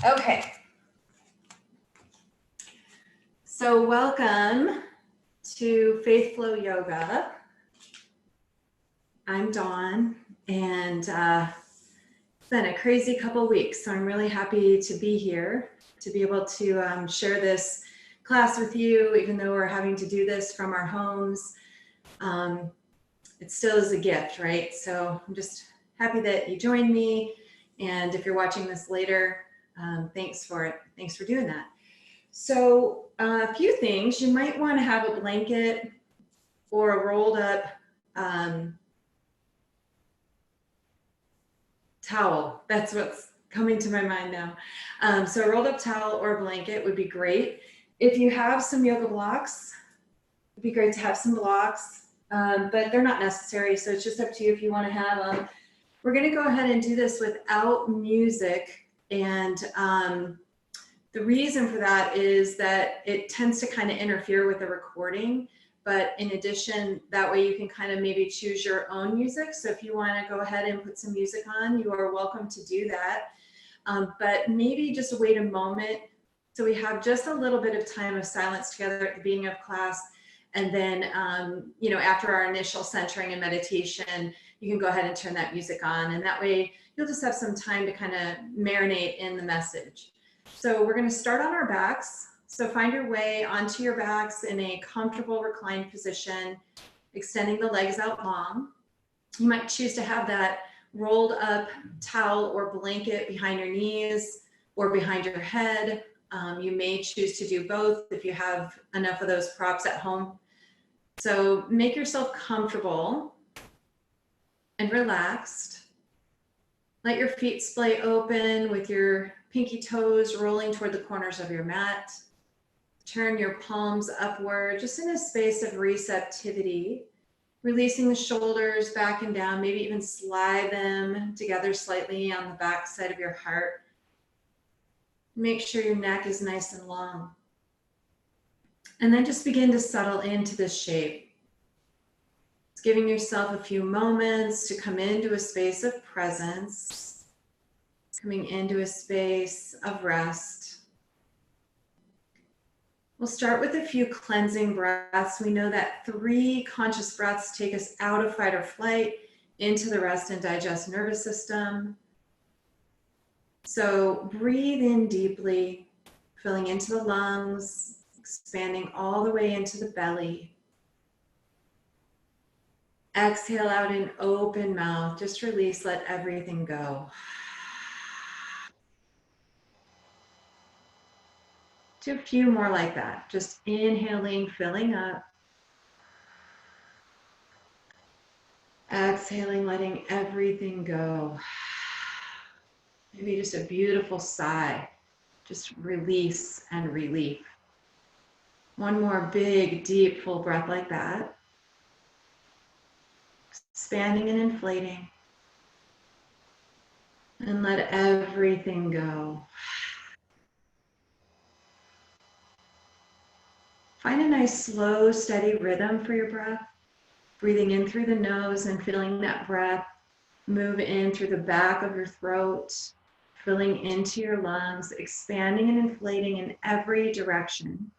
Okay. So welcome to Faith Flow Yoga. I'm Dawn, and it's been a crazy couple weeks, so I'm really happy to be here, to be able to share this class with you, even though we're having to do this from our homes. It still is a gift, right? So I'm just happy that you joined me, and if you're watching this later, thanks for it. Thanks for doing that. So a few things, you might want to have a blanket or a rolled up towel. That's what's coming to my mind now. So a rolled up towel or a blanket would be great. If you have some yoga blocks, it'd be great to have some blocks, but they're not necessary. So it's just up to you if you want to have them. We're going to go ahead and do this without music, and the reason for that is that it tends to kind of interfere with the recording, but in addition, that way you can kind of maybe choose your own music. So if you want to go ahead and put some music on, you are welcome to do that. But maybe just wait a moment. So we have just a little bit of time of silence together at the beginning of class. And then, after our initial centering and meditation, you can go ahead and turn that music on. And that way you'll just have some time to kind of marinate in the message. So we're going to start on our backs. So find your way onto your backs in a comfortable reclined position, extending the legs out long. You might choose to have that rolled up towel or blanket behind your knees or behind your head. You may choose to do both if you have enough of those props at home. So make yourself comfortable and relaxed. Let your feet splay open with your pinky toes rolling toward the corners of your mat. Turn your palms upward, just in a space of receptivity, releasing the shoulders back and down, maybe even slide them together slightly on the back side of your heart. Make sure your neck is nice and long. And then just begin to settle into this shape. It's giving yourself a few moments to come into a space of presence, coming into a space of rest. We'll start with a few cleansing breaths. We know that 3 conscious breaths take us out of fight or flight into the rest and digest nervous system. So breathe in deeply, filling into the lungs, expanding all the way into the belly. Exhale out an open mouth, just release, let everything go. Do a few more like that. Just inhaling, filling up. Exhaling, letting everything go. Maybe just a beautiful sigh. Just release and relief. One more big, deep, full breath like that. Expanding and inflating. And let everything go. Find a nice, slow, steady rhythm for your breath. Breathing in through the nose and feeling that breath move in through the back of your throat, filling into your lungs, expanding and inflating in every direction.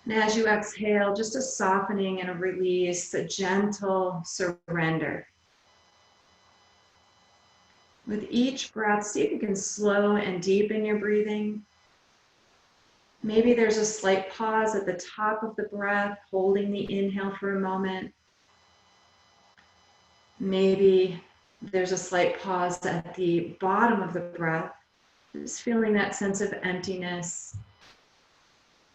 And as you exhale, just a softening and a release, a gentle surrender. With each breath, see if you can slow and deepen your breathing. Maybe there's a slight pause at the top of the breath, holding the inhale for a moment. Maybe there's a slight pause at the bottom of the breath, just feeling that sense of emptiness.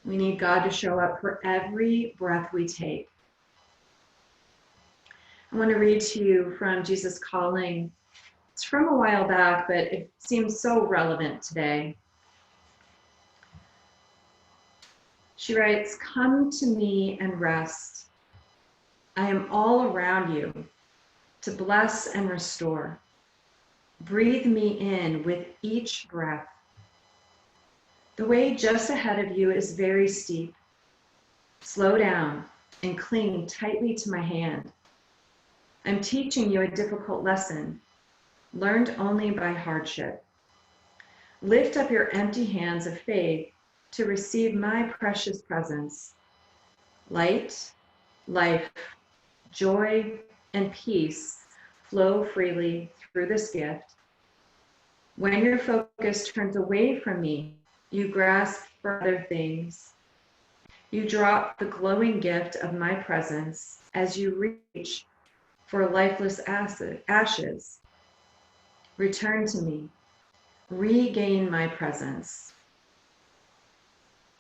We need God to show up for every breath we take. I want to read to you from Jesus Calling. It's from a while back, but it seems so relevant today. She writes, "Come to me and rest. I am all around you to bless and restore. Breathe me in with each breath. The way just ahead of you is very steep. Slow down and cling tightly to my hand. I'm teaching you a difficult lesson, learned only by hardship. lift up your empty hands of faith to receive my precious presence. Light, life, joy, and peace flow freely through this gift. When your focus turns away from me, you grasp for other things. You drop the glowing gift of my presence as you reach for lifeless ashes. Return to me. Regain my presence.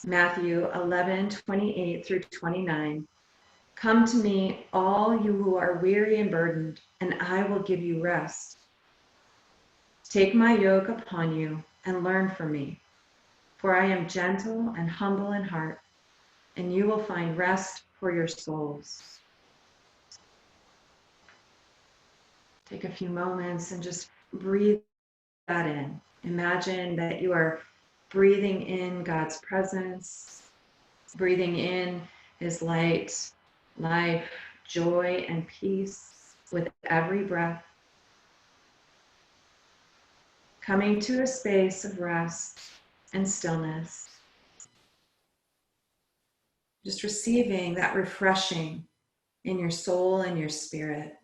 Matthew 11:28 through 29. Come to me, all you who are weary and burdened, and I will give you rest. Take my yoke upon you and learn from me, for I am gentle and humble in heart, and you will find rest for your souls. Take a few moments and just breathe that in. Imagine that you are breathing in God's presence, breathing in His light, life, joy, and peace with every breath. Coming to a space of rest and stillness. Just receiving that refreshing in your soul and your spirit.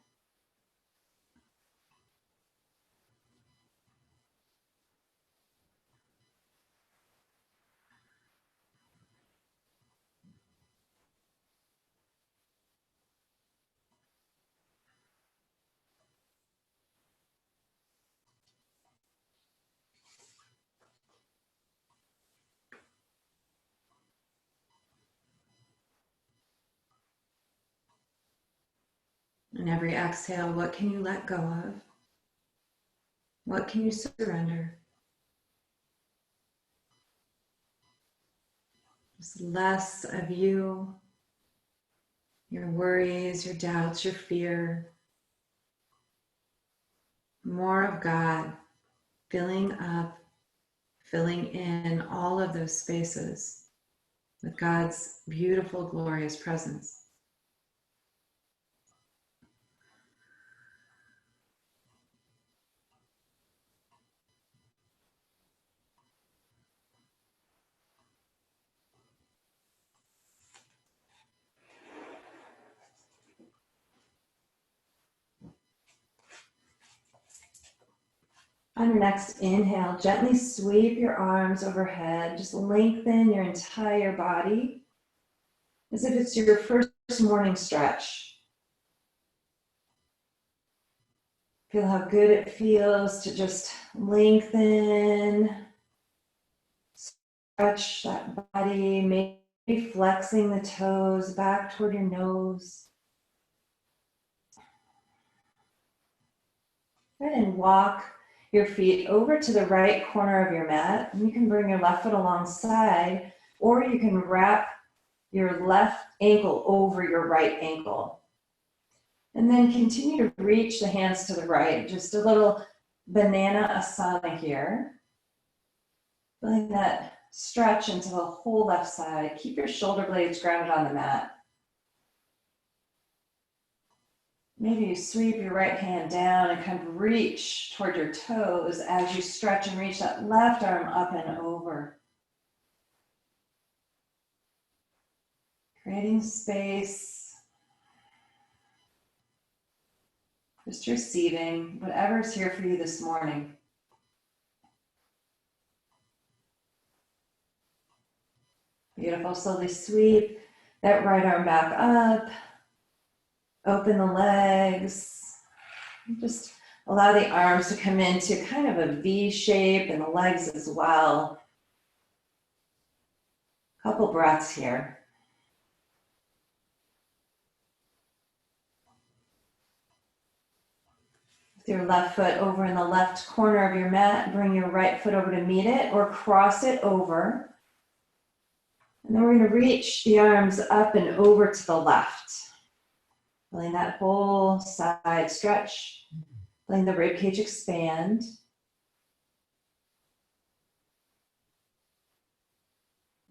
And every exhale, what can you let go of? What can you surrender? Just less of you, your worries, your doubts, your fear. More of God filling up, filling in all of those spaces with God's beautiful, glorious presence. On your next inhale, gently sweep your arms overhead. Just lengthen your entire body as if it's your first morning stretch. Feel how good it feels to just lengthen, stretch that body, maybe flexing the toes back toward your nose. Go ahead and walk your feet over to the right corner of your mat. And you can bring your left foot alongside, or you can wrap your left ankle over your right ankle. And then continue to reach the hands to the right. Just a little banana asana here. Feeling that stretch into the whole left side. Keep your shoulder blades grounded on the mat. Maybe you sweep your right hand down and kind of reach toward your toes as you stretch and reach that left arm up and over. Creating space. Just receiving whatever's here for you this morning. Beautiful. Slowly sweep that right arm back up. Open the legs. Just allow the arms to come into kind of a V shape and the legs as well. Couple breaths here. With your left foot over in the left corner of your mat, bring your right foot over to meet it or cross it over. And then we're going to reach the arms up and over to the left. Feeling that whole side stretch. Feeling the ribcage expand.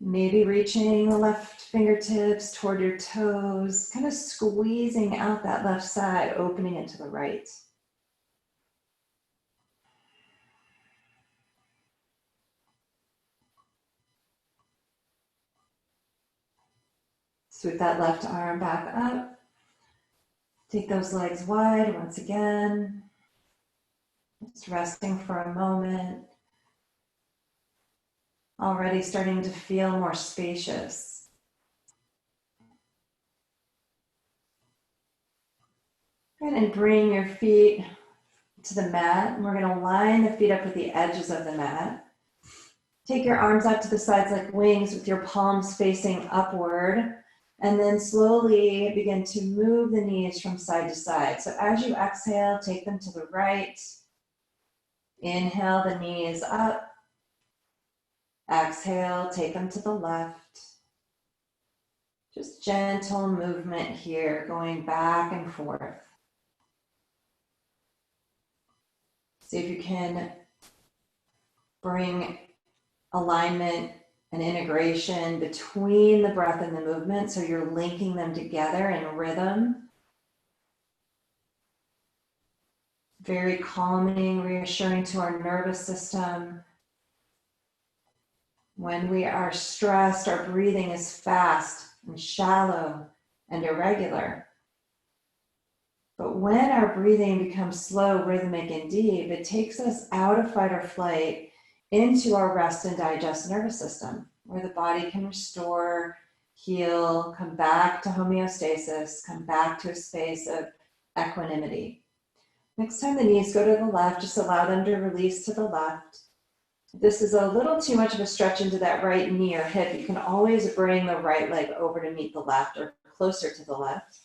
Maybe reaching the left fingertips toward your toes, kind of squeezing out that left side, opening it to the right. Sweep that left arm back up. Take those legs wide once again. Just resting for a moment. Already starting to feel more spacious. And bring your feet to the mat. And we're going to line the feet up with the edges of the mat. Take your arms out to the sides like wings with your palms facing upward. And then slowly begin to move the knees from side to side. So as you exhale, take them to the right. Inhale the knees up. Exhale, take them to the left. Just gentle movement here, going back and forth. See if you can bring alignment and integration between the breath and the movement, so you're linking them together in rhythm. Very calming, reassuring to our nervous system. When we are stressed, our breathing is fast and shallow and irregular. But when our breathing becomes slow, rhythmic, and deep, it takes us out of fight or flight into our rest and digest nervous system, where the body can restore, heal, come back to homeostasis, come back to a space of equanimity. Next time the knees go to the left, just allow them to release to the left. If this is a little too much of a stretch into that right knee or hip, you can always bring the right leg over to meet the left or closer to the left.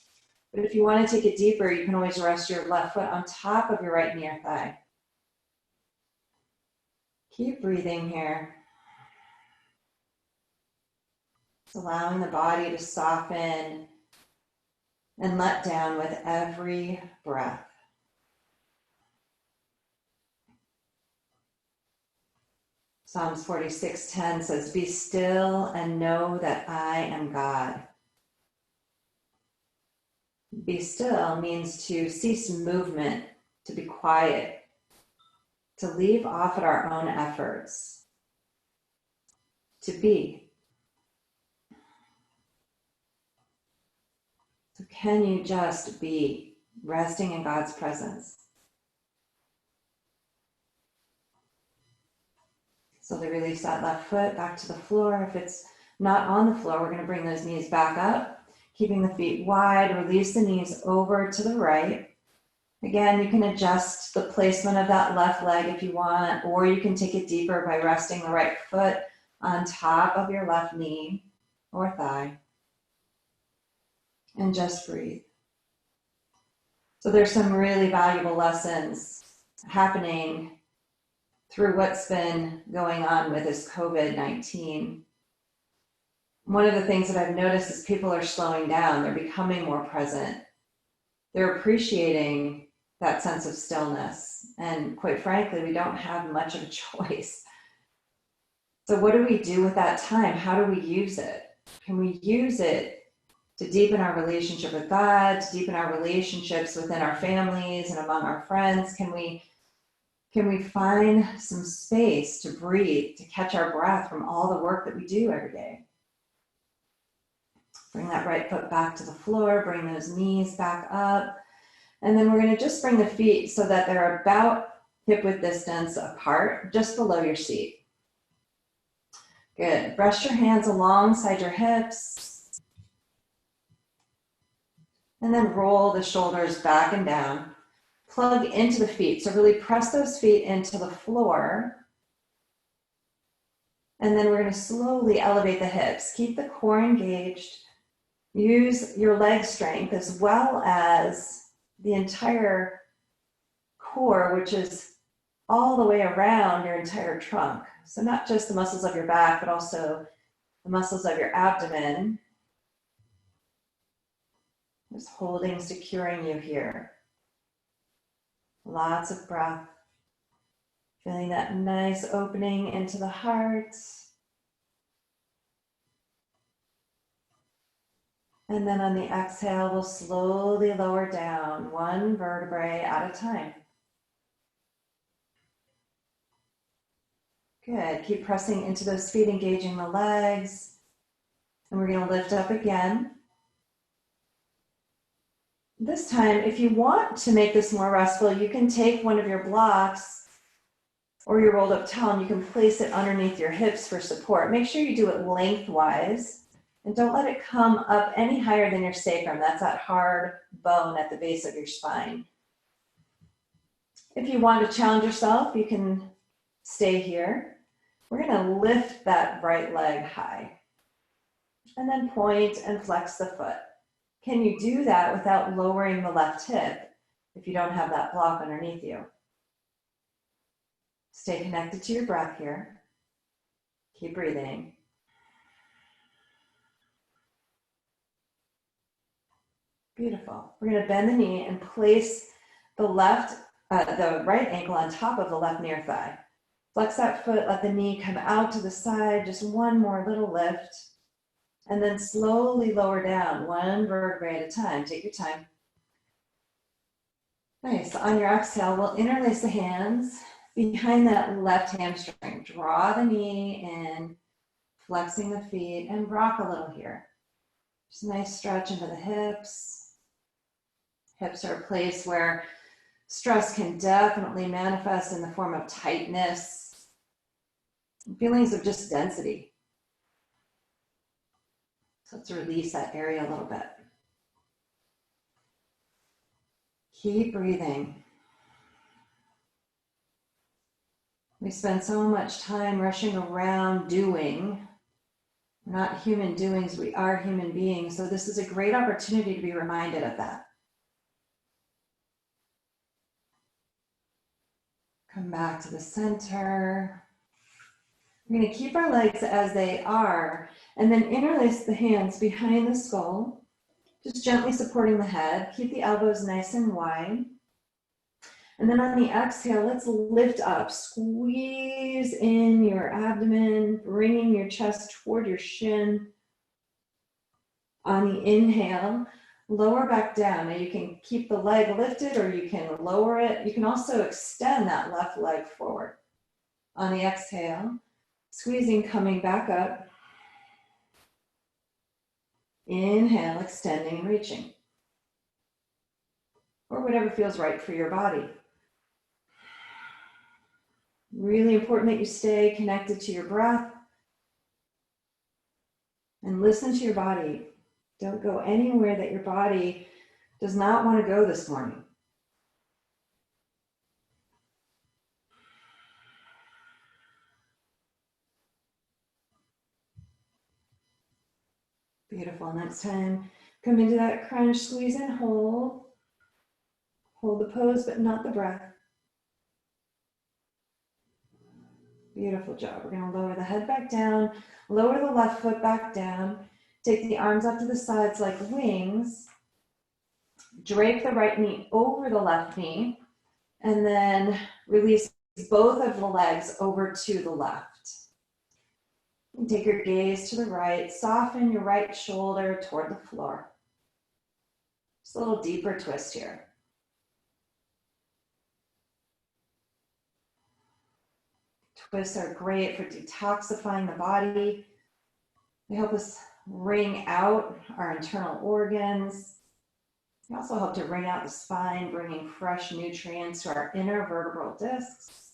But if you want to take it deeper, you can always rest your left foot on top of your right knee or thigh. Keep breathing here. Just allowing the body to soften and let down with every breath. Psalms 46:10 says, "Be still and know that I am God." Be still means to cease movement, to be quiet, to leave off at our own efforts, to be. So can you just be resting in God's presence? Slowly release that left foot back to the floor. If it's not on the floor, we're going to bring those knees back up, keeping the feet wide. Release the knees over to the right. Again, you can adjust the placement of that left leg if you want, or you can take it deeper by resting the right foot on top of your left knee or thigh. And just breathe. So there's some really valuable lessons happening through what's been going on with this COVID-19. One of the things that I've noticed is people are slowing down. They're becoming more present. They're appreciating that sense of stillness. And quite frankly, we don't have much of a choice. So what do we do with that time? How do we use it? Can we use it to deepen our relationship with God, to deepen our relationships within our families and among our friends? Can we find some space to breathe, to catch our breath from all the work that we do every day? Bring that right foot back to the floor, bring those knees back up. And then we're going to just bring the feet so that they're about hip width distance apart, just below your seat. Good. Rest your hands alongside your hips. And then roll the shoulders back and down. Plug into the feet. So really press those feet into the floor. And then we're going to slowly elevate the hips. Keep the core engaged. Use your leg strength as well as the entire core, which is all the way around your entire trunk. So not just the muscles of your back, but also the muscles of your abdomen. Just holding, securing you here. Lots of breath. Feeling that nice opening into the heart. And then on the exhale, we'll slowly lower down one vertebrae at a time. Good. Keep pressing into those feet, engaging the legs. And we're going to lift up again. This time, if you want to make this more restful, you can take one of your blocks or your rolled up towel and you can place it underneath your hips for support. Make sure you do it lengthwise and don't let it come up any higher than your sacrum. That's that hard bone at the base of your spine. If you want to challenge yourself, you can stay here. We're going to lift that right leg high and then point and flex the foot. Can you do that without lowering the left hip if you don't have that block underneath you? Stay connected to your breath here. Keep breathing. Beautiful. We're going to bend the knee and place the right ankle on top of the left near thigh. Flex that foot, let the knee come out to the side, just one more little lift. And then slowly lower down, one vertebrae at a time. Take your time. Nice. On your exhale, we'll interlace the hands behind that left hamstring. Draw the knee in, flexing the feet, and rock a little here. Just a nice stretch into the hips. Hips are a place where stress can definitely manifest in the form of tightness, feelings of just density. So let's release that area a little bit. Keep breathing. We spend so much time rushing around doing. We're not human doings, we are human beings. So this is a great opportunity to be reminded of that. Come back to the center. We're going to keep our legs as they are and then interlace the hands behind the skull, just gently supporting the head. Keep the elbows nice and wide. And then on the exhale, let's lift up. Squeeze in your abdomen, bringing your chest toward your shin. On the inhale, lower back down. Now you can keep the leg lifted or you can lower it. You can also extend that left leg forward. On the exhale, squeezing, coming back up. Inhale, extending and reaching. Or whatever feels right for your body. Really important that you stay connected to your breath and listen to your body. Don't go anywhere that your body does not want to go this morning. Beautiful. Next time, come into that crunch, squeeze and hold. Hold the pose, but not the breath. Beautiful job. We're going to lower the head back down, lower the left foot back down, take the arms up to the sides like wings, drape the right knee over the left knee, and then release both of the legs over to the left. And take your gaze to the right, soften your right shoulder toward the floor. Just a little deeper twist here. Twists are great for detoxifying the body. They help us wring out our internal organs. They also help to wring out the spine, bringing fresh nutrients to our inner vertebral discs.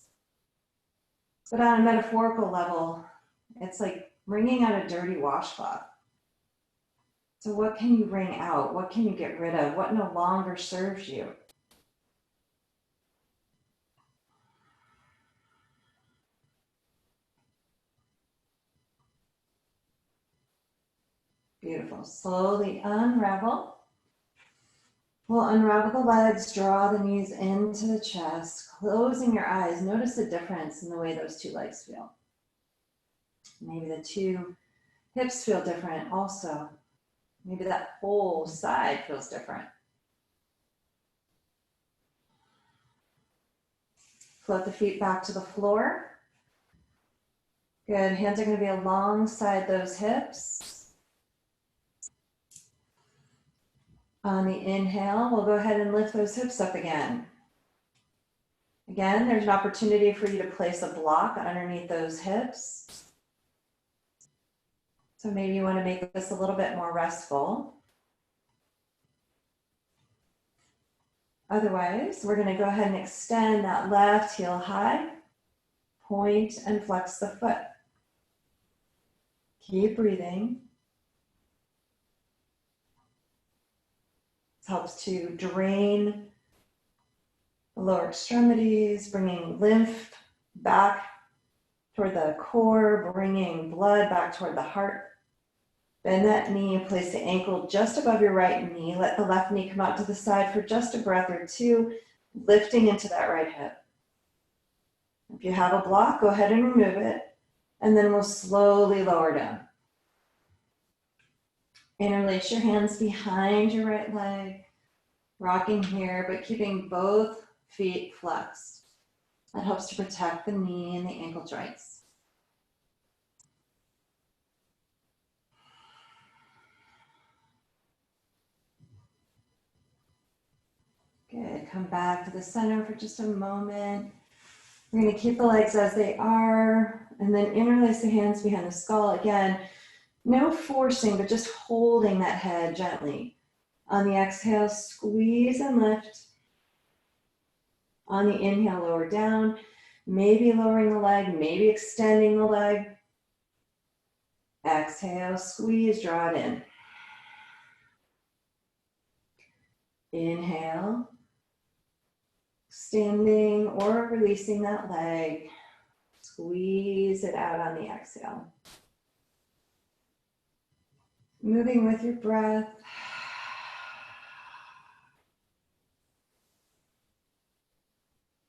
But on a metaphorical level, it's like wringing out a dirty washcloth. So what can you wring out? What can you get rid of? What no longer serves you? Beautiful. Slowly unravel. We'll unravel the legs, draw the knees into the chest, closing your eyes. Notice the difference in the way those two legs feel. Maybe the two hips feel different also. Maybe that whole side feels different. Float the feet back to the floor. Good. Hands are going to be alongside those hips. On the inhale, we'll go ahead and lift those hips up again. Again, there's an opportunity for you to place a block underneath those hips. So maybe you want to make this a little bit more restful. Otherwise, we're gonna go ahead and extend that left heel high, point and flex the foot. Keep breathing. This helps to drain the lower extremities, bringing lymph back toward the core, bringing blood back toward the heart. Bend that knee, place the ankle just above your right knee. Let the left knee come out to the side for just a breath or two, lifting into that right hip. If you have a block, go ahead and remove it, and then we'll slowly lower down. Interlace your hands behind your right leg, rocking here, but keeping both feet flexed. That helps to protect the knee and the ankle joints. Good, come back to the center for just a moment. We're gonna keep the legs as they are, and then interlace the hands behind the skull. Again, no forcing, but just holding that head gently. On the exhale, squeeze and lift. On the inhale, lower down, maybe lowering the leg, maybe extending the leg. Exhale, squeeze, draw it in. Inhale, extending or releasing that leg. Squeeze it out on the exhale. Moving with your breath.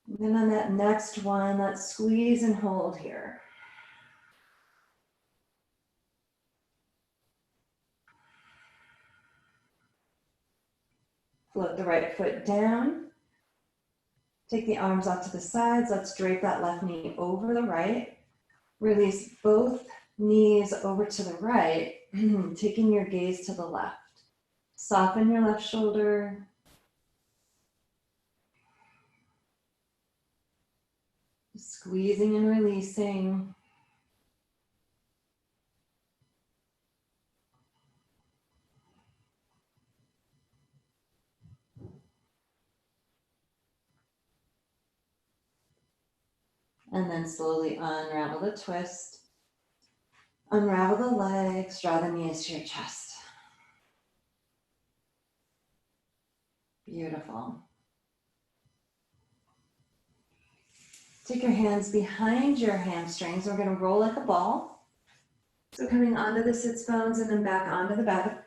And then on that next one, let's squeeze and hold here. Float the right foot down. Take the arms out to the sides. Let's drape that left knee over the right. Release both knees over to the right, taking your gaze to the left. Soften your left shoulder. Squeezing and releasing. And then slowly unravel the twist. Unravel the legs, draw the knees to your chest. Beautiful. Take your hands behind your hamstrings. We're going to roll like a ball. So coming onto the sits bones and then back onto the back.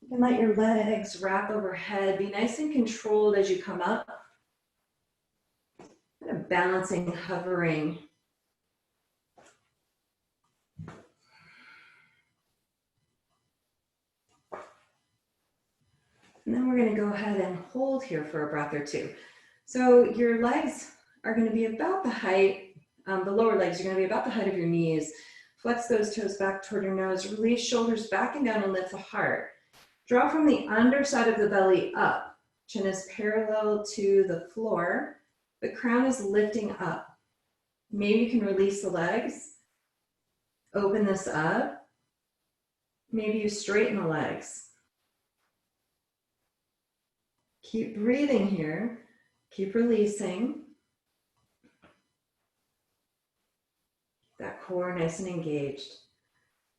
You can let your legs wrap overhead. Be nice and controlled as you come up. Kind of balancing, hovering. And then we're going to go ahead and hold here for a breath or two. So your legs are going to be about the height, the lower legs are going to be about the height of your knees. Flex those toes back toward your nose. Release shoulders back and down and lift the heart. Draw from the underside of the belly up. Chin is parallel to the floor. The crown is lifting up. Maybe you can release the legs. Open this up. Maybe you straighten the legs. Keep breathing here. Keep releasing. That core nice and engaged.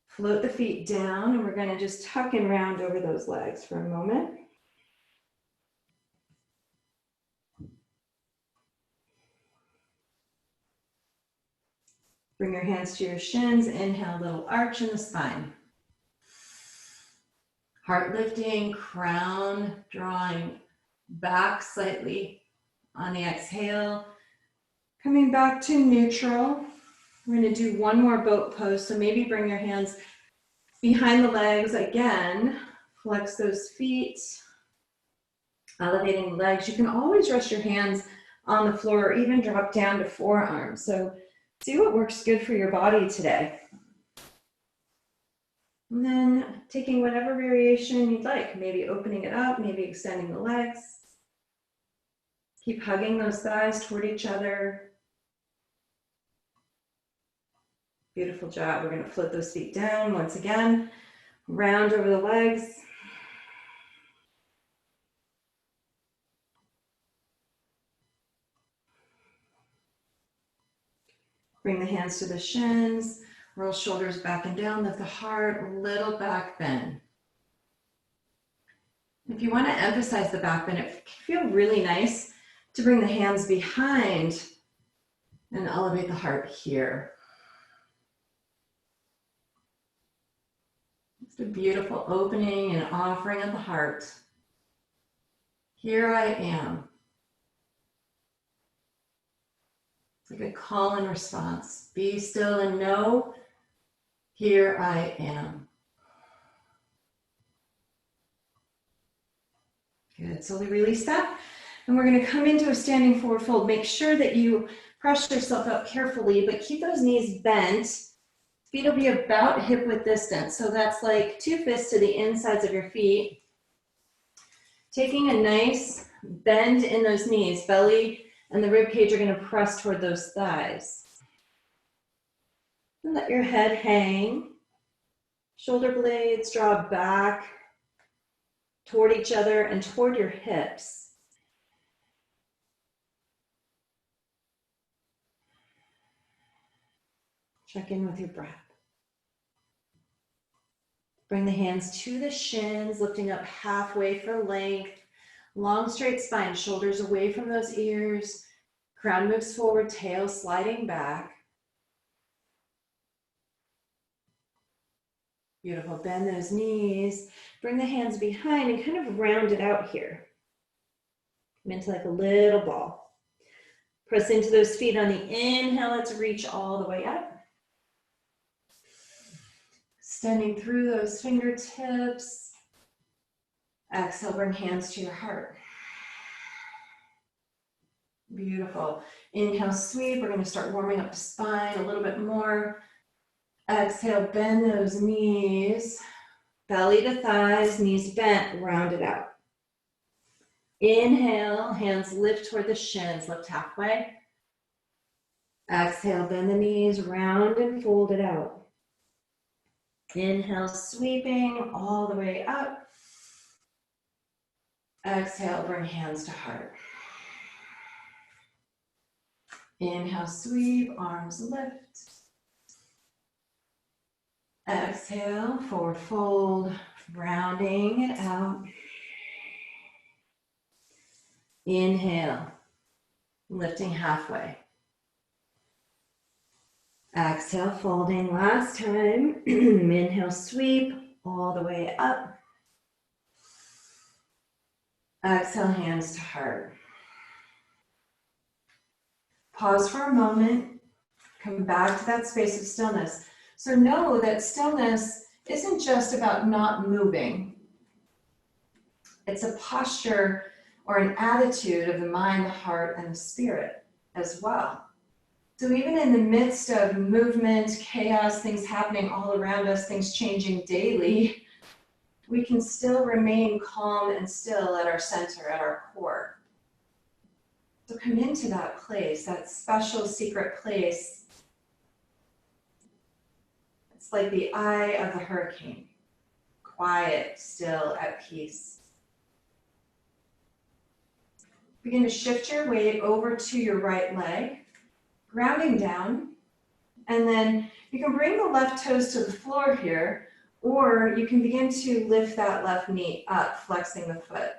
Float the feet down, and we're going to just tuck and round over those legs for a moment. Bring your hands to your shins. Inhale, little arch in the spine. Heart lifting, crown drawing back slightly on the exhale. Coming back to neutral. We're going to do one more boat pose. So maybe bring your hands behind the legs again. Flex those feet. Elevating the legs. You can always rest your hands on the floor or even drop down to forearms. So see what works good for your body today. And then taking whatever variation you'd like. Maybe opening it up, maybe extending the legs. Keep hugging those thighs toward each other. Beautiful job. We're going to float those feet down once again. Round over the legs. Bring the hands to the shins, roll shoulders back and down, lift the heart, little back bend. If you want to emphasize the back bend, it can feel really nice to bring the hands behind and elevate the heart here. It's a beautiful opening and offering of the heart. Here I am. It's like a call and response. Be still and know, here I am. Good, slowly release that. And we're gonna come into a standing forward fold. Make sure that you press yourself up carefully, but keep those knees bent. Feet will be about hip width distance. So that's like 2 fists to the insides of your feet. Taking a nice bend in those knees, belly and the rib cage are gonna press toward those thighs. And let your head hang. Shoulder blades draw back toward each other and toward your hips. Check in with your breath. Bring the hands to the shins, lifting up halfway for length. Long straight spine, shoulders away from those ears. Crown moves forward, tail sliding back. Beautiful, bend those knees. Bring the hands behind and kind of round it out here. Come into like a little ball. Press into those feet on the inhale, let's reach all the way up. Extending through those fingertips. Exhale, bring hands to your heart. Beautiful. Inhale, sweep. We're going to start warming up the spine a little bit more. Exhale, bend those knees. Belly to thighs, knees bent, round it out. Inhale, hands lift toward the shins, lift halfway. Exhale, bend the knees, round and fold it out. Inhale, sweeping all the way up. Exhale, bring hands to heart. Inhale, sweep, arms lift. Exhale, forward fold, rounding it out. Inhale, lifting halfway. Exhale, folding last time. Inhale, sweep all the way up. Exhale, hands to heart. Pause for a moment. Come back to that space of stillness. So know that stillness isn't just about not moving. It's a posture or an attitude of the mind, the heart, and the spirit as well. So even in the midst of movement, chaos, things happening all around us, things changing daily, we can still remain calm and still at our center, at our core. So come into that place, that special secret place. It's like the eye of the hurricane, quiet, still, at peace. Begin to shift your weight over to your right leg, grounding down, and then you can bring the left toes to the floor here, or you can begin to lift that left knee up, flexing the foot.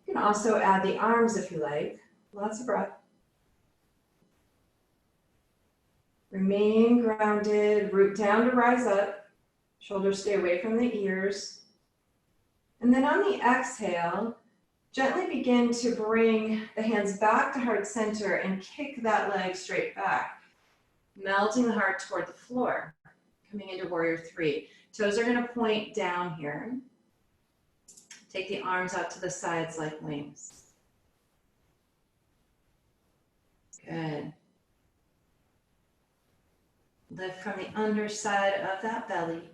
You can also add the arms if you like. Lots of breath. Remain grounded, root down to rise up, shoulders stay away from the ears. And then on the exhale, gently begin to bring the hands back to heart center and kick that leg straight back, melting the heart toward the floor, coming into warrior three. Toes are going to point down here. Take the arms out to the sides like wings. Good. Lift from the underside of that belly.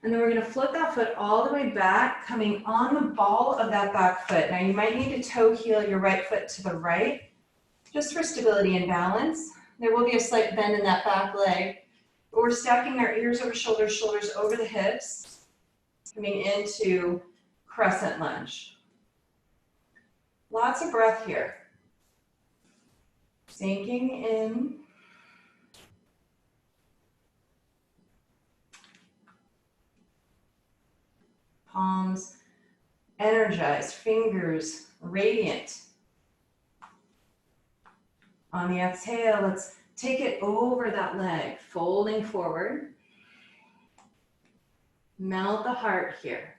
And then we're going to float that foot all the way back, coming on the ball of that back foot. Now you might need to toe heel your right foot to the right, just for stability and balance. There will be a slight bend in that back leg. But we're stacking our ears over shoulders, shoulders over the hips, coming into crescent lunge. Lots of breath here. Sinking in Palms energized, fingers radiant. On the exhale, let's take it over that leg, folding forward. Melt the heart here.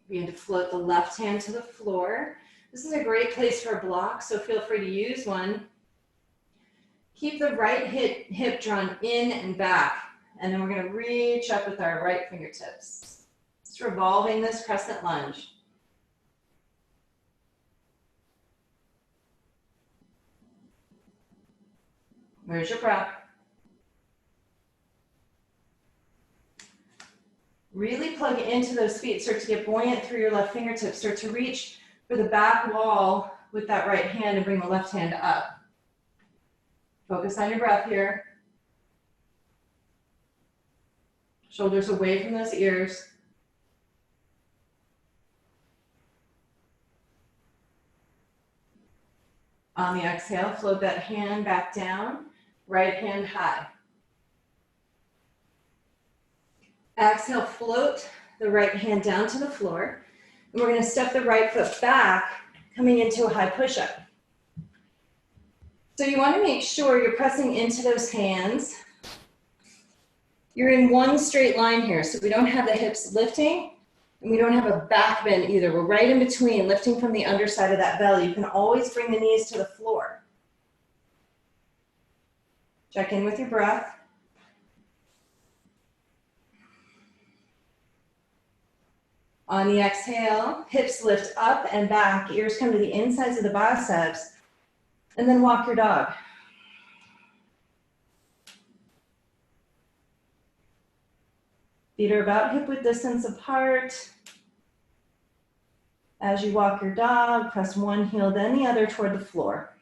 Begin to float the left hand to the floor. This is a great place for a block, so feel free to use one. Keep the right hip drawn in and back, and then we're going to reach up with our right fingertips. Just revolving this crescent lunge. Where's your breath? Really plug into those feet. Start to get buoyant through your left fingertips. Start to reach for the back wall with that right hand and bring the left hand up. Focus on your breath here. Shoulders away from those ears. On the exhale, float that hand back down, right hand high. Exhale, float the right hand down to the floor. And we're going to step the right foot back, coming into a high push-up. So you want to make sure you're pressing into those hands. You're in one straight line here, so we don't have the hips lifting, and we don't have a back bend either. We're right in between, lifting from the underside of that belly. You can always bring the knees to the floor. Check in with your breath. On the exhale, hips lift up and back, ears come to the insides of the biceps, and then walk your dog. Feet are about hip-width distance apart. As you walk your dog, press one heel, then the other toward the floor.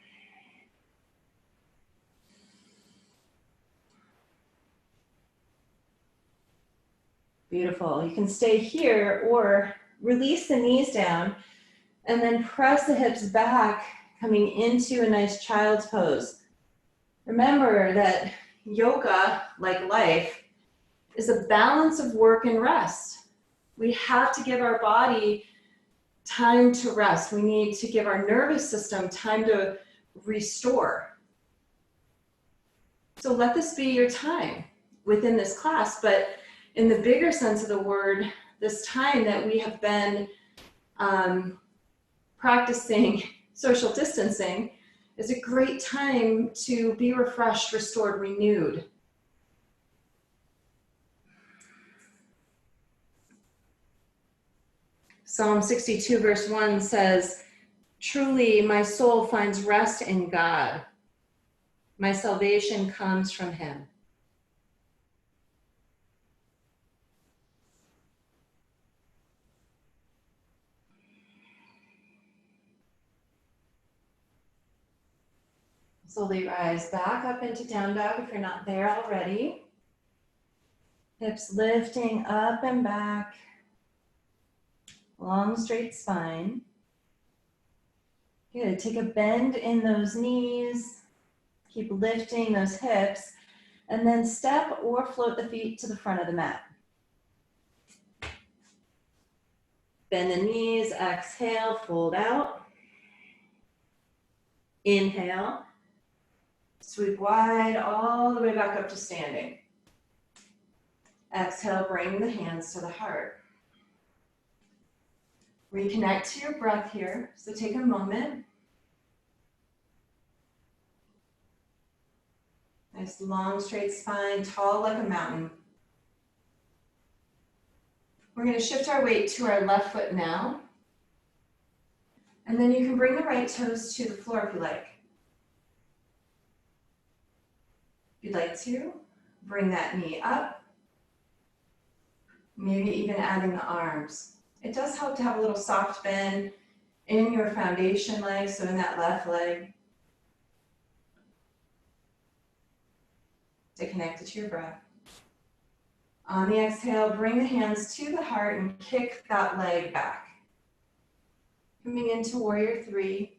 Beautiful. You can stay here or release the knees down and then press the hips back, coming into a nice child's pose. Remember that yoga, like life, is a balance of work and rest. We have to give our body time to rest. We need to give our nervous system time to restore. So let this be your time within this class, but in the bigger sense of the word, this time that we have been practicing social distancing is a great time to be refreshed, restored, renewed. Psalm 62 verse 1 says, "Truly my soul finds rest in God. My salvation comes from him." Slowly rise back up into down dog if you're not there already. Hips lifting up and back. Long straight spine. Good. Take a bend in those knees. Keep lifting those hips. And then step or float the feet to the front of the mat. Bend the knees. Exhale. Fold out. Inhale. Sweep wide all the way back up to standing. Exhale, bring the hands to the heart. Reconnect to your breath here. So take a moment. Nice long straight spine, tall like a mountain. We're going to shift our weight to our left foot now. And then you can bring the right toes to the floor if you like. If you'd like to, bring that knee up. Maybe even adding the arms. It does help to have a little soft bend in your foundation leg, so in that left leg. Stay connected to your breath. On the exhale, bring the hands to the heart and kick that leg back. Coming into warrior three.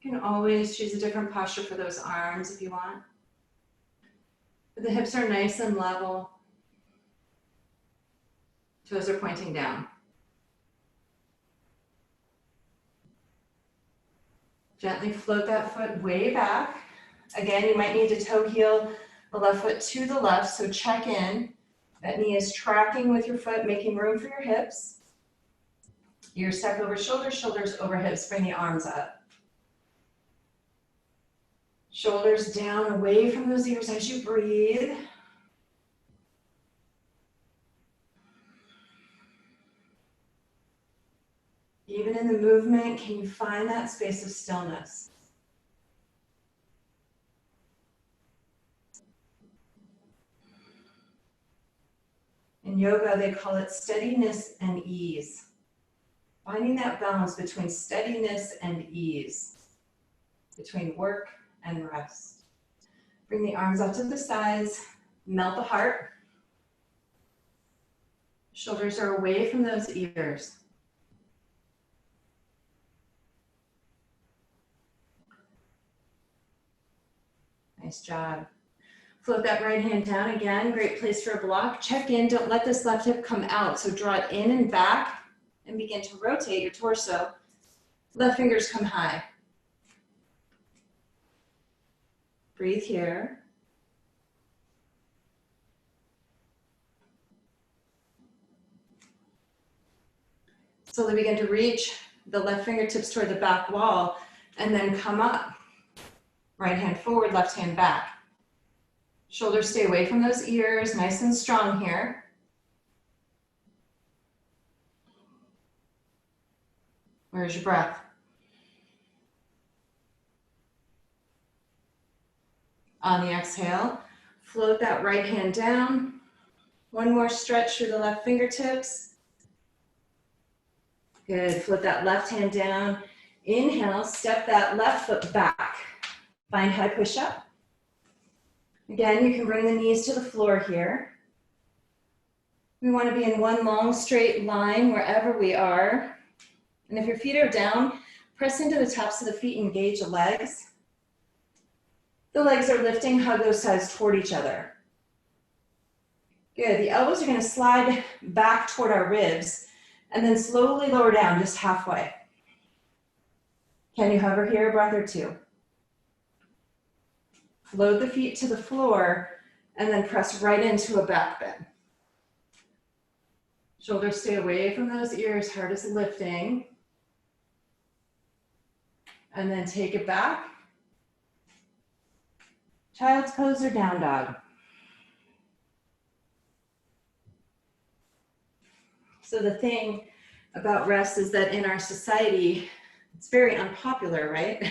You can always choose a different posture for those arms if you want. But the hips are nice and level. Toes are pointing down. Gently float that foot way back. Again, you might need to toe heel the left foot to the left, so check in. That knee is tracking with your foot, making room for your hips. Ears stacked over shoulders, shoulders over hips. Bring the arms up. Shoulders down, away from those ears as you breathe. Even in the movement, can you find that space of stillness? In yoga, they call it steadiness and ease. Finding that balance between steadiness and ease, between work and rest. Bring the arms out to the sides, melt the heart. Shoulders are away from those ears. Nice job. Float that right hand down again. Great place for a block. Check in. Don't let this left hip come out. So draw it in and back and begin to rotate your torso. Left fingers come high. Breathe here. Slowly begin to reach the left fingertips toward the back wall and then come up. Right hand forward, left hand back. Shoulders stay away from those ears, nice and strong here. Where's your breath? On the exhale, float that right hand down. One more stretch through the left fingertips. Good, float that left hand down. Inhale, step that left foot back. Find high push-up. Again, you can bring the knees to the floor here. We want to be in one long straight line wherever we are. And if your feet are down, press into the tops of the feet and engage the legs. The legs are lifting, hug those sides toward each other. Good, the elbows are going to slide back toward our ribs and then slowly lower down just halfway. Can you hover here a breath or two? Float the feet to the floor and then press right into a back bend. Shoulders stay away from those ears, heart is lifting. And then take it back. Child's pose or down dog. So the thing about rest is that in our society, it's very unpopular, right?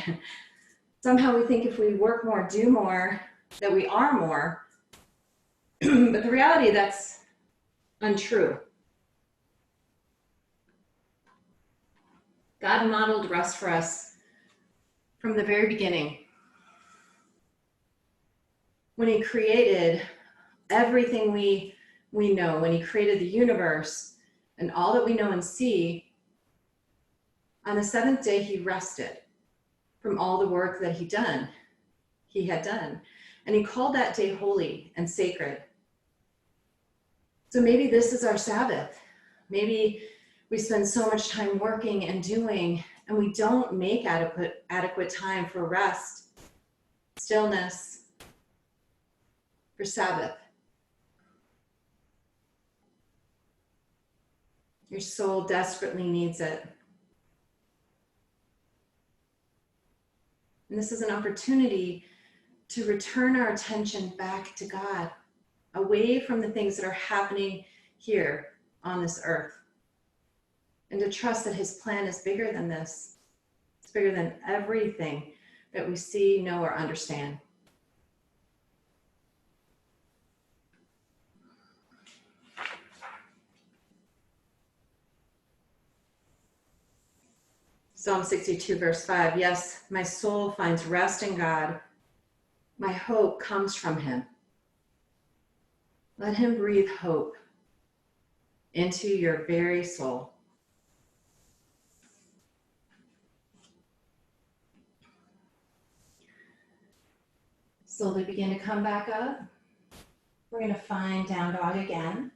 Somehow we think if we work more, do more, that we are more. But the reality, that's untrue. God modeled rest for us from the very beginning. When he created everything we know, when he created the universe and all that we know and see, on the seventh day he rested from all the work that he had done. And he called that day holy and sacred. So maybe this is our Sabbath. Maybe we spend so much time working and doing, and we don't make adequate time for rest, stillness, for Sabbath. Your soul desperately needs it. And this is an opportunity to return our attention back to God, away from the things that are happening here on this earth. And to trust that his plan is bigger than this. It's bigger than everything that we see, know, or understand. Psalm 62, verse 5, yes, my soul finds rest in God. My hope comes from him. Let him breathe hope into your very soul. Slowly begin to come back up. We're going to find down dog again.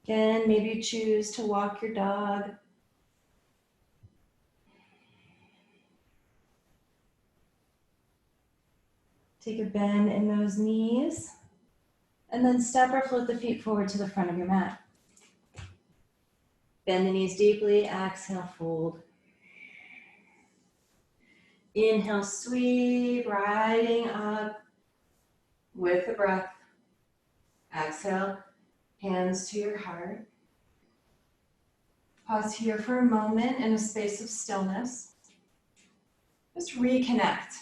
Again, maybe you choose to walk your dog. Take a bend in those knees. And then step or float the feet forward to the front of your mat. Bend the knees deeply, exhale, fold. Inhale, sweep, riding up with the breath. Exhale, hands to your heart. Pause here for a moment in a space of stillness. Just reconnect.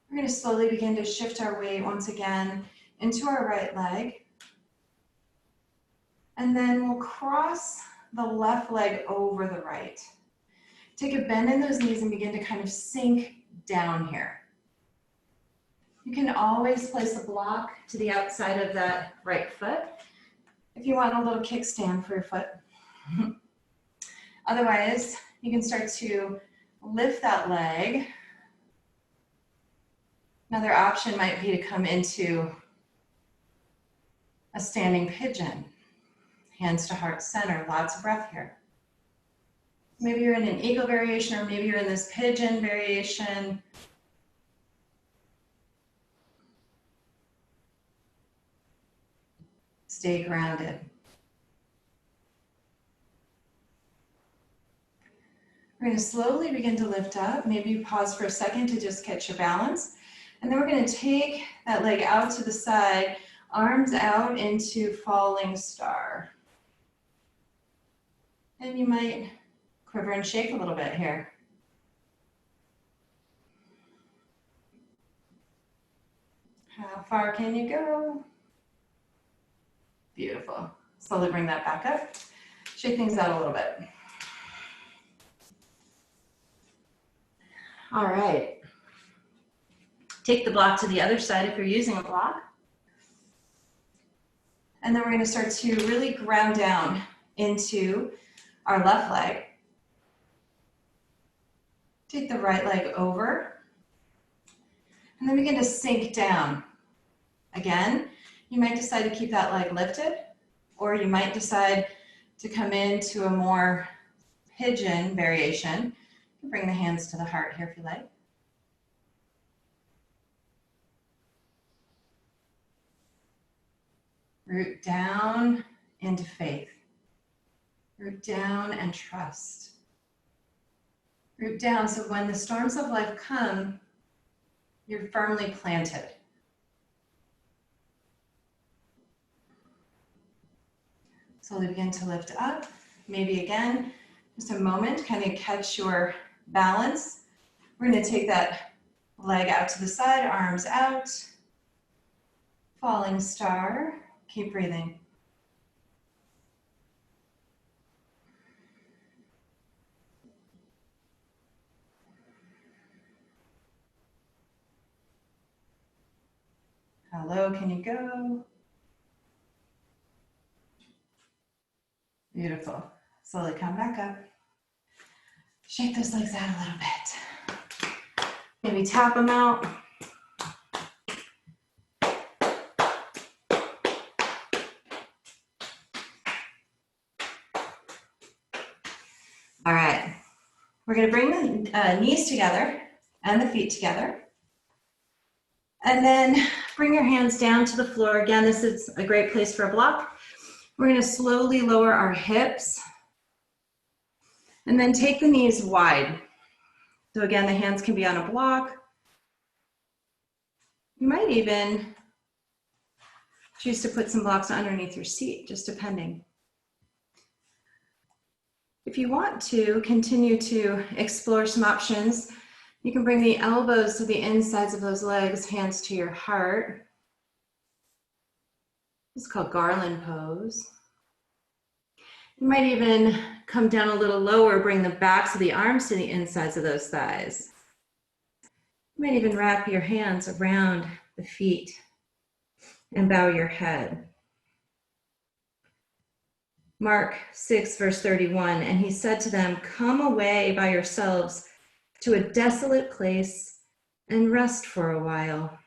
We're going to slowly begin to shift our weight once again into our right leg. And then we'll cross the left leg over the right. Take a bend in those knees and begin to kind of sink down here. You can always place a block to the outside of that right foot if you want a little kickstand for your foot. Otherwise, you can start to lift that leg. Another option might be to come into a standing pigeon. Hands to heart center, lots of breath here. Maybe you're in an eagle variation, or maybe you're in this pigeon variation. Stay grounded. We're going to slowly begin to lift up. Maybe you pause for a second to just catch your balance. And then we're going to take that leg out to the side, arms out into falling star. And you might quiver and shake a little bit here. How far can you go? Beautiful. Slowly bring that back up. Shake things out a little bit. All right. Take the block to the other side if you're using a block. And then we're going to start to really ground down into our left leg. Take the right leg over. And then begin to sink down. Again, you might decide to keep that leg lifted, or you might decide to come into a more pigeon variation. You can bring the hands to the heart here if you like. Root down into faith. Root down and trust. Root down so when the storms of life come, you're firmly planted. Slowly begin to lift up. Maybe again, just a moment, kind of catch your balance. We're going to take that leg out to the side, arms out. Falling star. Keep breathing. How low can you go? Beautiful. Slowly come back up. Shake those legs out a little bit. Maybe tap them out. All right. We're going to bring the knees together and the feet together. And then bring your hands down to the floor. Again, this is a great place for a block. We're going to slowly lower our hips. And then take the knees wide. So again, the hands can be on a block. You might even choose to put some blocks underneath your seat, just depending. If you want to continue to explore some options, you can bring the elbows to the insides of those legs, hands to your heart. It's called garland pose. You might even come down a little lower, bring the backs of the arms to the insides of those thighs. You might even wrap your hands around the feet and bow your head. Mark 6, verse 31, and he said to them, "Come away by yourselves to a desolate place and rest for a while."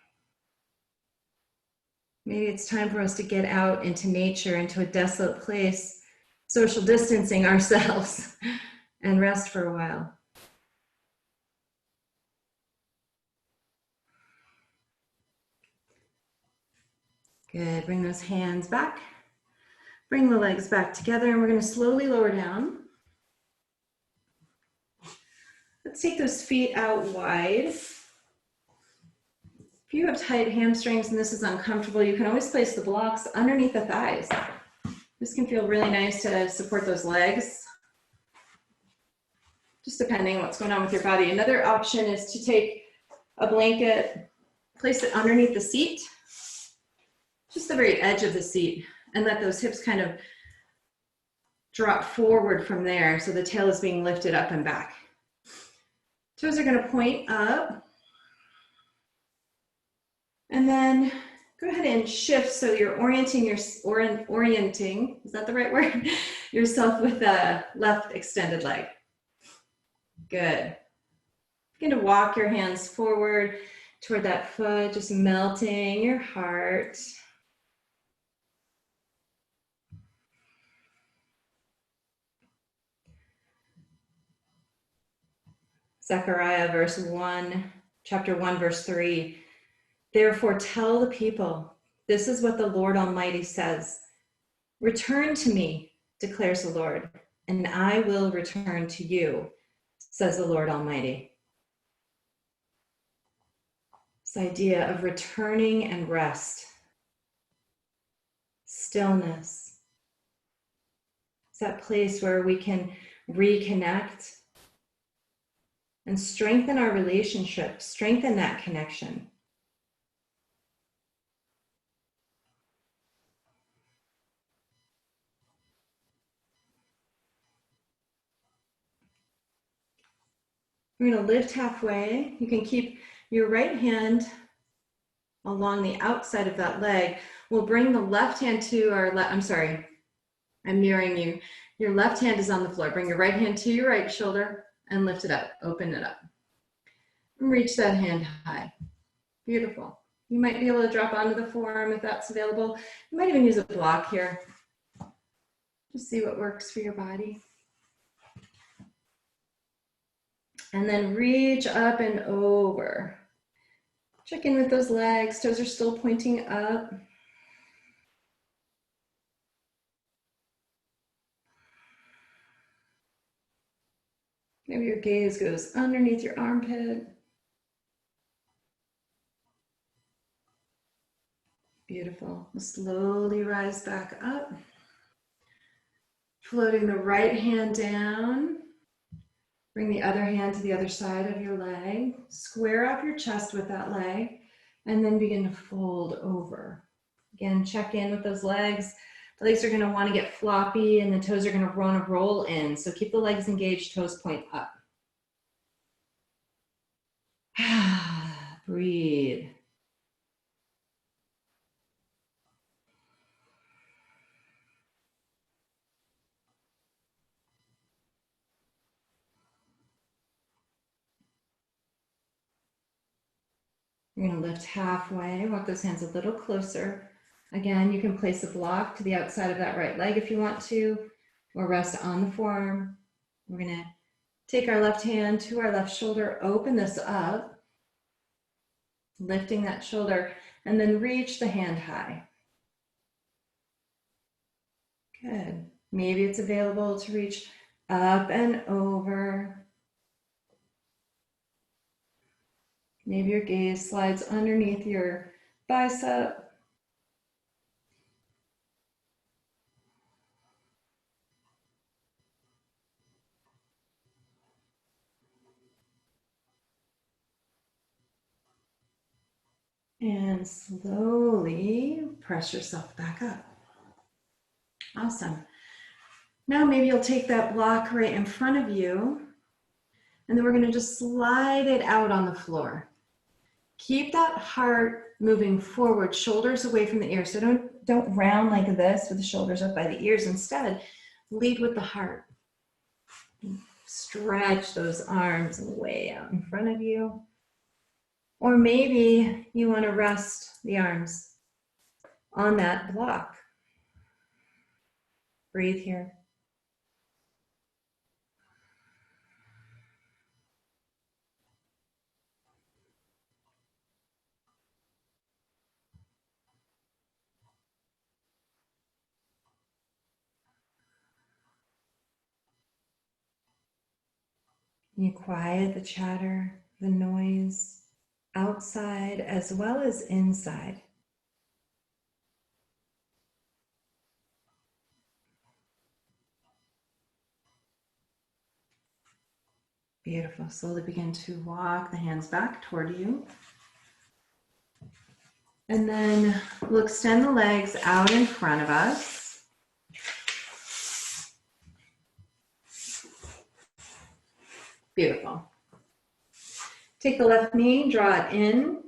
Maybe it's time for us to get out into nature, into a desolate place, social distancing ourselves, and rest for a while. Good. Bring those hands back. Bring the legs back together, and we're going to slowly lower down. Let's take those feet out wide. If you have tight hamstrings and this is uncomfortable, you can always place the blocks underneath the thighs. This can feel really nice to support those legs, just depending on what's going on with your body. Another option is to take a blanket, place it underneath the seat, just the very edge of the seat, and let those hips kind of drop forward from there so the tail is being lifted up and back. Toes are going to point up. And then go ahead and shift so you're orienting, is that the right word? Yourself with the left extended leg. Good. Begin to walk your hands forward toward that foot, just melting your heart. Zechariah chapter 1, verse 3. Therefore tell the people, this is what the Lord Almighty says. Return to me, declares the Lord, and I will return to you, says the Lord Almighty. This idea of returning and rest, stillness. It's that place where we can reconnect and strengthen our relationship, strengthen that connection. We're going to lift halfway. You can keep your right hand along the outside of that leg. We'll bring the left hand to our left. I'm sorry, I'm mirroring you. Your left hand is on the floor. Bring your right hand to your right shoulder and lift it up. Open it up. And reach that hand high. Beautiful. You might be able to drop onto the forearm if that's available. You might even use a block here. Just see what works for your body. And then reach up and over. Check in with those legs. Toes are still pointing up. Maybe your gaze goes underneath your armpit. Beautiful. We'll slowly rise back up. Floating the right hand down. Bring the other hand to the other side of your leg. Square up your chest with that leg, and then begin to fold over. Again, check in with those legs. The legs are going to want to get floppy, and the toes are going to want to roll in. So keep the legs engaged, toes point up. Breathe. You're going to lift halfway, walk those hands a little closer. Again, you can place a block to the outside of that right leg if you want to, or rest on the forearm. We're going to take our left hand to our left shoulder, open this up, lifting that shoulder, and then reach the hand high. Good. Maybe it's available to reach up and over. Maybe your gaze slides underneath your bicep. And slowly press yourself back up. Awesome. Now maybe you'll take that block right in front of you, and then we're going to just slide it out on the floor. Keep that heart moving forward, shoulders away from the ears. So don't round like this with the shoulders up by the ears. Instead, lead with the heart. Stretch those arms way out in front of you. Or maybe you want to rest the arms on that block. Breathe here. You quiet the chatter, the noise outside as well as inside. Beautiful. Slowly begin to walk the hands back toward you. And then we'll extend the legs out in front of us. Beautiful. Take the left knee, draw it in.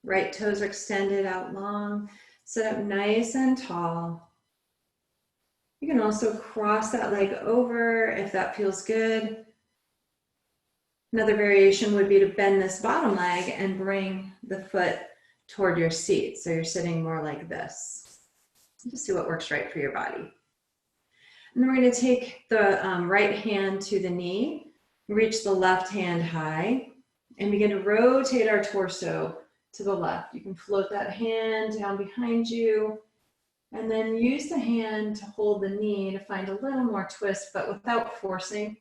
Right toes are extended out long. Sit up nice and tall. You can also cross that leg over if that feels good. Another variation would be to bend this bottom leg and bring the foot toward your seat. So you're sitting more like this. Just see what works right for your body. And then we're going to take the right hand to the knee. Reach the left hand high and begin to rotate our torso to the left. You can float that hand down behind you and then use the hand to hold the knee to find a little more twist, but without forcing.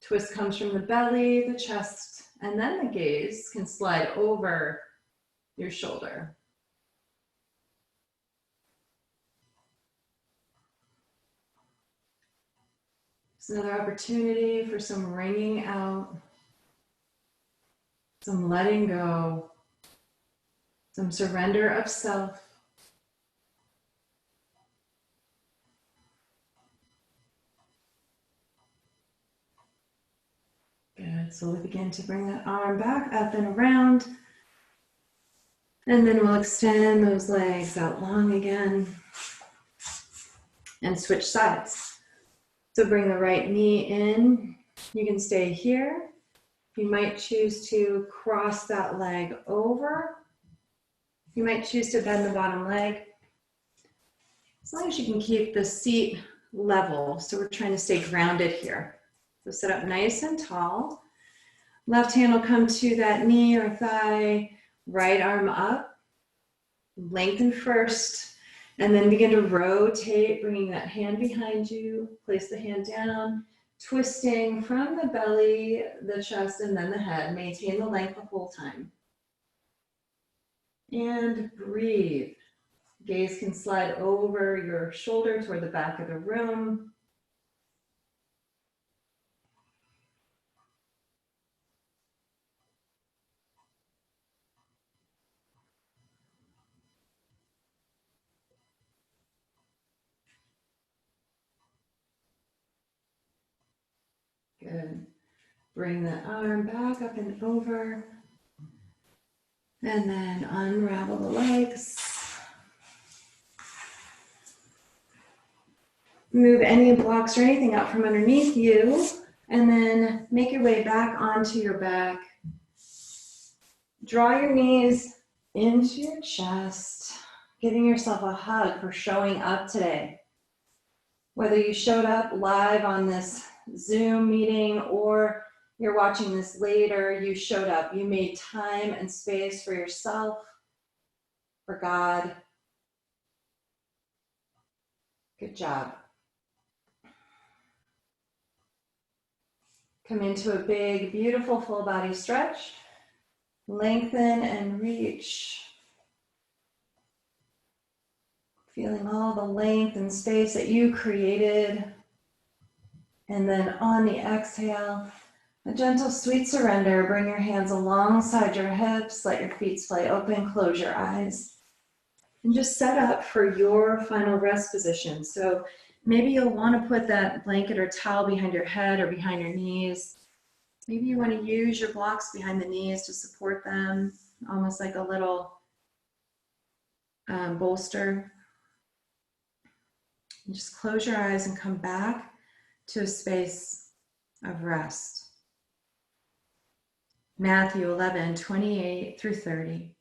Twist comes from the belly, the chest, and then the gaze can slide over your shoulder. It's another opportunity for some wringing out, some letting go, some surrender of self. Good. Slowly begin to bring that arm back up and around. And then we'll extend those legs out long again and switch sides. So bring the right knee in. You can stay here. You might choose to cross that leg over. You might choose to bend the bottom leg. As long as you can keep the seat level. So we're trying to stay grounded here. So sit up nice and tall. Left hand will come to that knee or thigh. Right arm up. Lengthen first. And then begin to rotate, bringing that hand behind you. Place the hand down, twisting from the belly, the chest, and then the head. Maintain the length the whole time. And breathe. Gaze can slide over your shoulder toward the back of the room. Good. Bring the arm back up and over. And then unravel the legs. Move any blocks or anything out from underneath you. And then make your way back onto your back. Draw your knees into your chest, giving yourself a hug for showing up today. Whether you showed up live on this Zoom meeting or you're watching this later, you showed up. You made time and space for yourself, for God. Good job. Come into a big, beautiful full body stretch. Lengthen and reach. Feeling all the length and space that you created. And then on the exhale, a gentle, sweet surrender. Bring your hands alongside your hips. Let your feet splay open. Close your eyes. And just set up for your final rest position. So maybe you'll want to put that blanket or towel behind your head or behind your knees. Maybe you want to use your blocks behind the knees to support them, almost like a little bolster. And just close your eyes and come back to a space of rest. Matthew 11:28-30.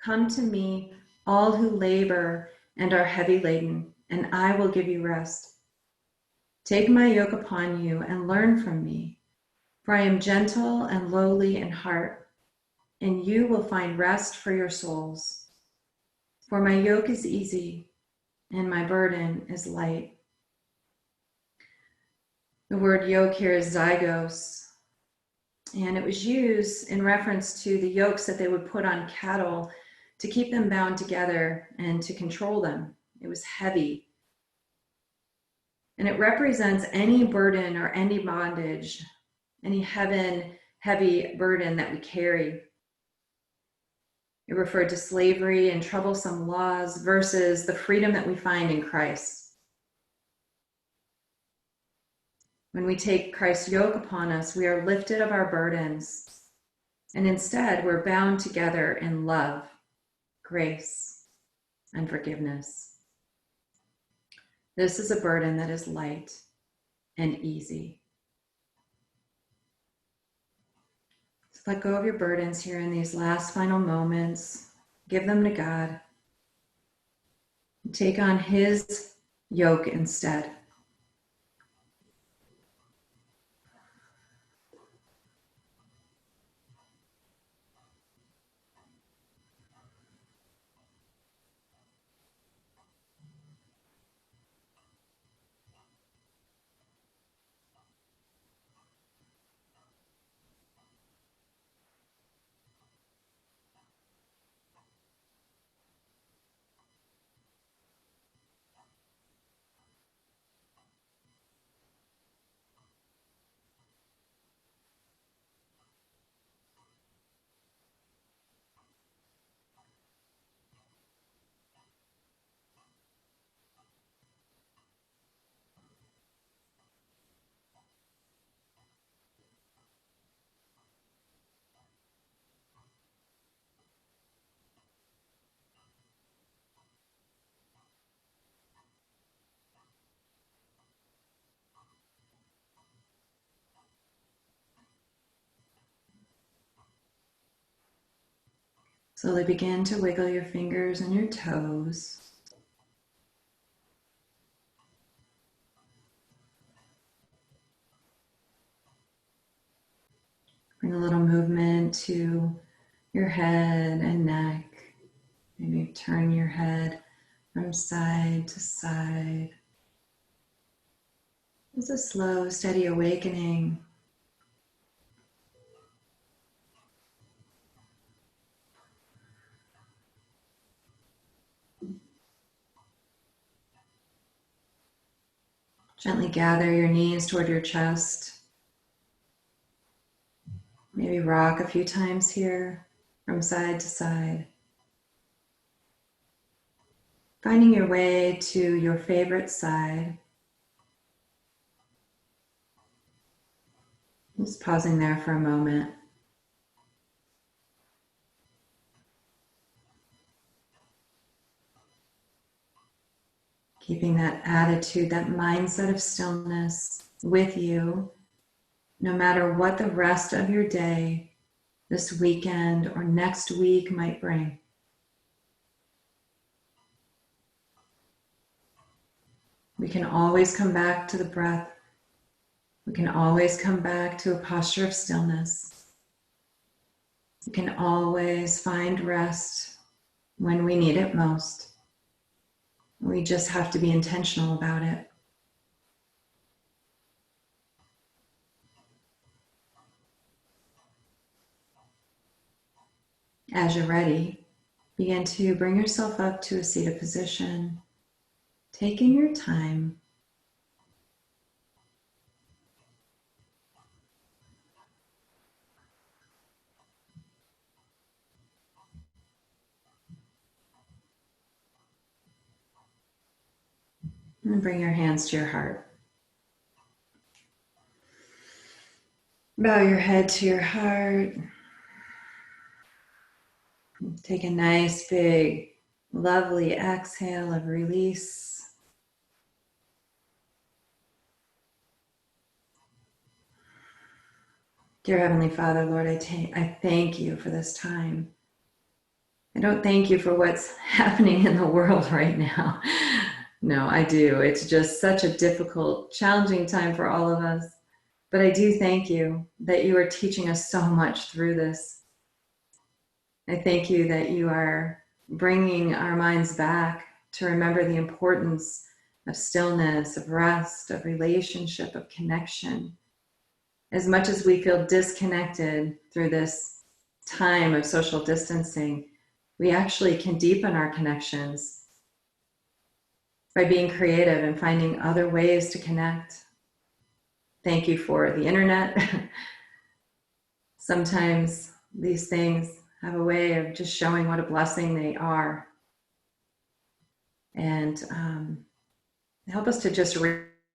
Come to me, all who labor and are heavy laden, and I will give you rest. Take my yoke upon you and learn from me, for I am gentle and lowly in heart, and you will find rest for your souls. For my yoke is easy and my burden is light. The word yoke here is zygos, and it was used in reference to the yokes that they would put on cattle to keep them bound together and to control them. It was heavy. And it represents any burden or any bondage, any heavy burden that we carry. It referred to slavery and troublesome laws versus the freedom that we find in Christ. When we take Christ's yoke upon us, we are lifted of our burdens, and instead we're bound together in love, grace, and forgiveness. This is a burden that is light and easy. So let go of your burdens here in these last final moments. Give them to God. Take on His yoke instead. Slowly begin to wiggle your fingers and your toes. Bring a little movement to your head and neck. Maybe turn your head from side to side. It's a slow, steady awakening. Gently gather your knees toward your chest. Maybe rock a few times here from side to side. Finding your way to your favorite side. Just pausing there for a moment. Keeping that attitude, that mindset of stillness with you, no matter what the rest of your day, this weekend or next week might bring. We can always come back to the breath. We can always come back to a posture of stillness. We can always find rest when we need it most. We just have to be intentional about it. As you're ready, begin to bring yourself up to a seated position, taking your time. And bring your hands to your heart. Bow your head to your heart. Take a nice, big, lovely exhale of release. Dear Heavenly Father, Lord, I thank you for this time. I don't thank you for what's happening in the world right now. No, I do. It's just such a difficult, challenging time for all of us. But I do thank you that you are teaching us so much through this. I thank you that you are bringing our minds back to remember the importance of stillness, of rest, of relationship, of connection. As much as we feel disconnected through this time of social distancing, we actually can deepen our connections by being creative and finding other ways to connect. Thank you for the internet. Sometimes these things have a way of just showing what a blessing they are. And help us to just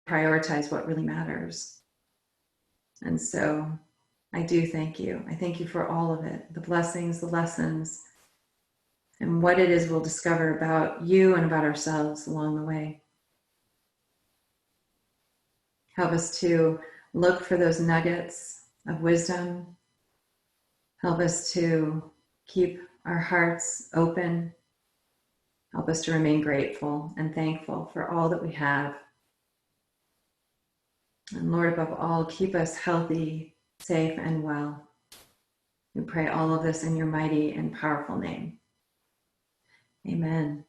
prioritize what really matters. And so I do thank you. I thank you for all of it, the blessings, the lessons, and what it is we'll discover about you and about ourselves along the way. Help us to look for those nuggets of wisdom. Help us to keep our hearts open. Help us to remain grateful and thankful for all that we have. And Lord, above all, keep us healthy, safe, and well. We pray all of this in your mighty and powerful name. Amen.